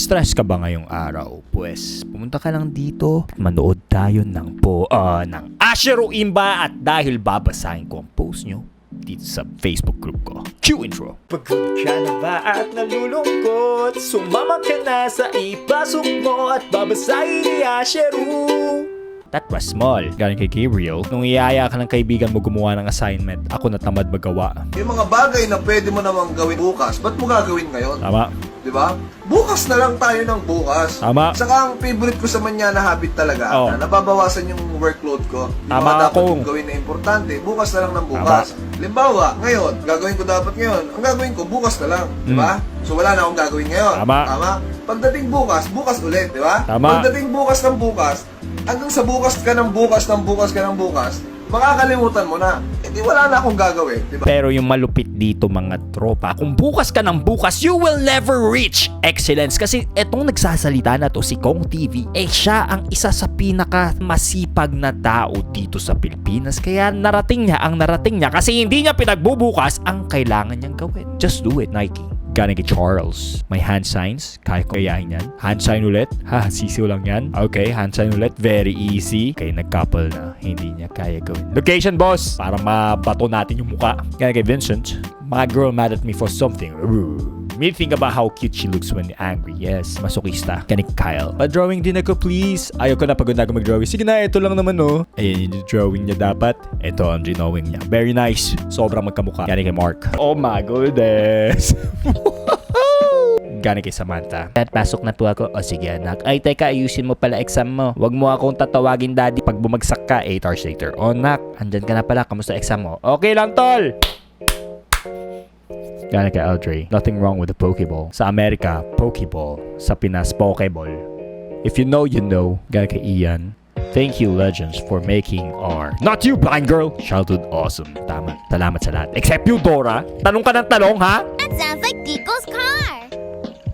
Stress ka ba ngayong araw? Pues, pumunta ka lang dito at manood tayo ng Ashero Imba at dahil babasahin ko ang post nyo dito sa Facebook group ko. Cue intro! Pagod ka na ba at nalulungkot? Sumama ka na sa ipasok mo at babasahin ni Ashero. That was small. Galing kay Gabriel. Nung iaya ka ng kaibigan mo gumawa ng assignment, ako natamad magawa. Yung mga bagay na pwede mo namang gawin bukas, ba't mo gagawin ngayon? Tama. Diba? Bukas na lang tayo ng bukas. Tama. Saka ang favorite ko sa manya na habit talaga, na nababawasan yung workload ko. Yung Tama mga dapat ako. kong gawin na importante, bukas na lang ng bukas. Limbawa, ngayon, gagawin ko dapat ngayon. Ang gagawin ko, bukas na lang. Diba? So wala na akong gagawin ngayon. Tama. Pagdating bukas, bukas ulit. Diba? Tama. Pagdating bukas ng bukas, hanggang sa bukas ka ng bukas ng bukas ka ng bukas, makakalimutan mo na. Hindi wala na akong gagawin, di ba? Pero yung malupit dito mga tropa, kung bukas ka ng bukas, you will never reach excellence. Kasi etong nagsasalita na to, si Kong TV, siya ang isa sa pinaka masipag na tao dito sa Pilipinas. Kaya narating niya kasi hindi niya pinagbubukas ang kailangan niyang gawin. Just do it, Nike. Galing kay Charles. May hand signs. Kaya ko kayahin yan. Hand sign ulit. Sisiw lang yan. Okay, hand sign ulit. Very easy. Okay, nag-couple na. Hindi niya kaya gawin. Location, boss! Para mabato natin yung muka. Galing kay Vincent. My girl mad at me for something. Me think about how cute she looks when angry. Yes, masokista. Galing kay Kyle. Pa-drawing din ako, please. Ayoko na pagod na ako mag-drawing. Sige na, ito lang naman, oh. Ayan yung drawing niya dapat. Ito ang drawing niya. Very nice. Sobrang magkamukha. Galing kay Mark. Oh my goodness. Galing kay Samantha. Dad, pasok na po ako. O sige anak. Ay teka, ayusin mo pala exam mo. Huwag mo akong tatawagin daddy pag bumagsak ka 8 hours later. O nak, andyan ka na pala. Kamusta exam mo? Okay lang tol! Galing kay Audrey. Nothing wrong with the Pokeball. Sa Amerika, Pokeball. Sa Pinas, Pokeball. If you know, you know. Galing kay Ian. Thank you, Legends, for making our not you, blind girl childhood awesome. Tama. Salamat sa lahat. Except you, Dora. Tanong ka ng tanong, ha? That sounds like Tico's car.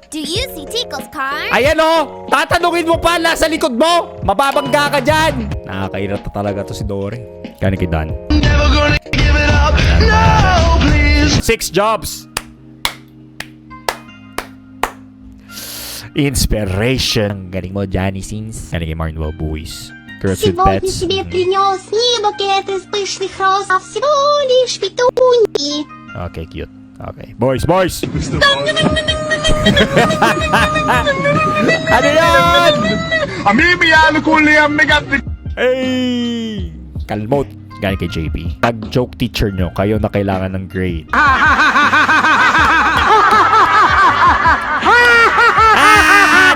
Do you see Tico's car? Ayan o! Tatanungin mo pa! Nasa likod mo! Mababangga ka dyan! Nakakairata talaga to si Dory. Galing kay Dan. Never gonna give it up. No, please. 6 jobs! Inspiration. Ang galing mo, Johnny Sins. Galing kay Marnwell Buis. Girls with Сегодня Pets. тебе принес не букет из пышных роз, а всего лишь петуньи. Okay, cute. Okay. Boys! Ano yan? Amimiano kuli ang megati. Hey! Kalmot. Galing kay JP. Pag-joke teacher nyo, kayo na kailangan ng grade.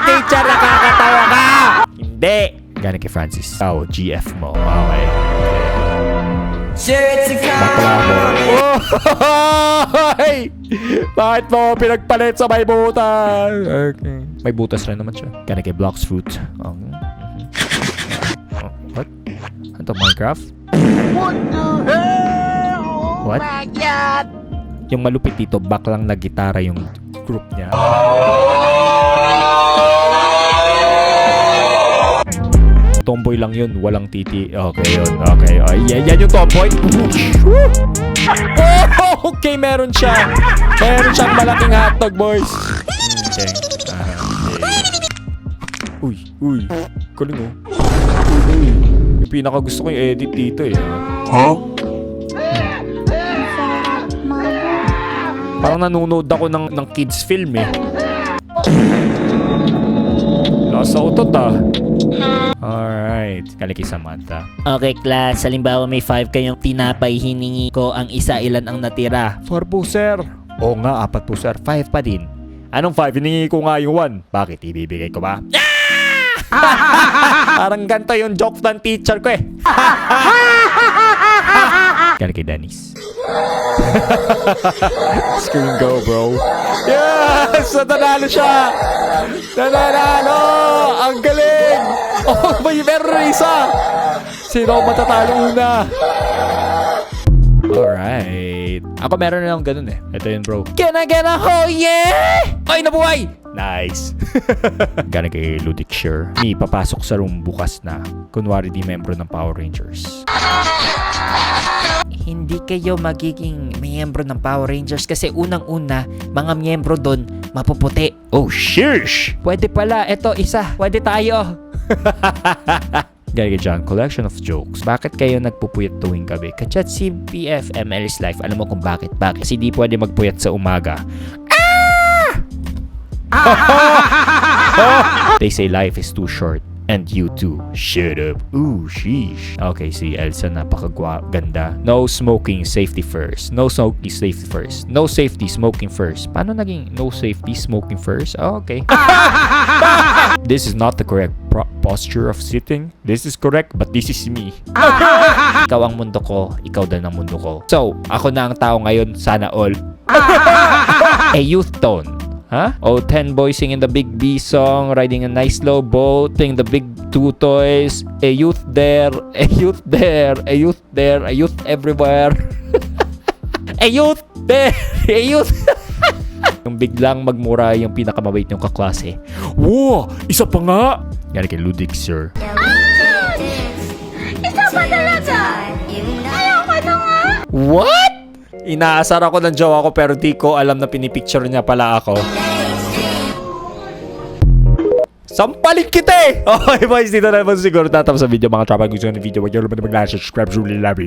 Teacher, nakakatawa ka! Hindi! Galing kay Francis. GF mo. Okay. Bakla mo. Oy! Bakit mo pinagpalit sa may butas? Okay. May butas rin naman siya. Galing kay Blocks Fruit. What? Ano to, Minecraft? What? Yung malupit dito, back lang na gitara yung group niya. Tomboy lang yun, walang titi. Okay, yun. Okay. Yan yung tomboy. Oh, okay, meron siya. Meron siyang malaking hotdog, boys. Okay. Uy. Kuling mo. Yung pinaka gusto ko yung edit dito eh. Parang nanonood ako ng kids film eh. Nasa utot ah. Alright. Galing kay Samantha. Okay, class. Halimbawa may 5 kayong tinapay, hiningi ko ang isa, ilan ang natira? 4 po, sir. Oo nga, 4 po, sir. 5 pa din. Anong 5? Hiningi ko nga yung 1. Bakit? Ibibigay ko ba? Parang ganito yung joke ng teacher ko eh. Galing kay Dennis. Scream go, bro. Yes! Nanalo siya! Nanalo! Ang galing! Oh, may meron isa! Sino ang matatalo una? Alright. Ako meron na lang ganun eh. Ito yun, bro. Gana, oh yeah! Ay, nabuhay! Nice. Galing kay Ludic Sure. Papasok sa room bukas na. Kunwari di membro ng Power Rangers. Hindi kayo magiging miyembro ng Power Rangers kasi unang-una, mga miyembro doon mapuputi. Oh, sheesh! Pwede pala, eto isa, pwede tayo. Gaya dyan, collection of jokes. Bakit kayo nagpupuyat tuwing gabi? Kachat si PF ML's Life. Alam mo kung bakit? Bakit? Kasi di pwede magpuyat sa umaga. They say life is too short. And you too. Shut up. Ooh, sheesh. Okay, si Elsa napakaganda. No smoking, safety first. No smoking, safety first. No safety, smoking first. Paano naging no safety, smoking first? Oh, okay. This is not the correct posture of sitting. This is correct, but this is me. Ikaw ang mundo ko, ikaw din ang mundo ko. So, ako na ang tao ngayon, sana all. A youth tone. Huh? Oh, 10 boys singing the Big B song, riding a nice slow boat, playing the big two toys, a youth there, a youth there, a youth there, a youth everywhere. A youth there, a youth. Yung biglang magmura yung pinakamabait yung kaklase. Wow! Isa pa nga! Yan kay Ludic, sir. Isa pa talaga! Ayoko na nga! What? Inaasar ako ng jowa ko pero di ko alam na pinipicture niya pala ako. Sampalin kita eh! Okay boys, dito na naman siguro tatapos sa video mga tropa. Gusto nyo ng video, wag nyo naman mag-like, subscribe, really love you.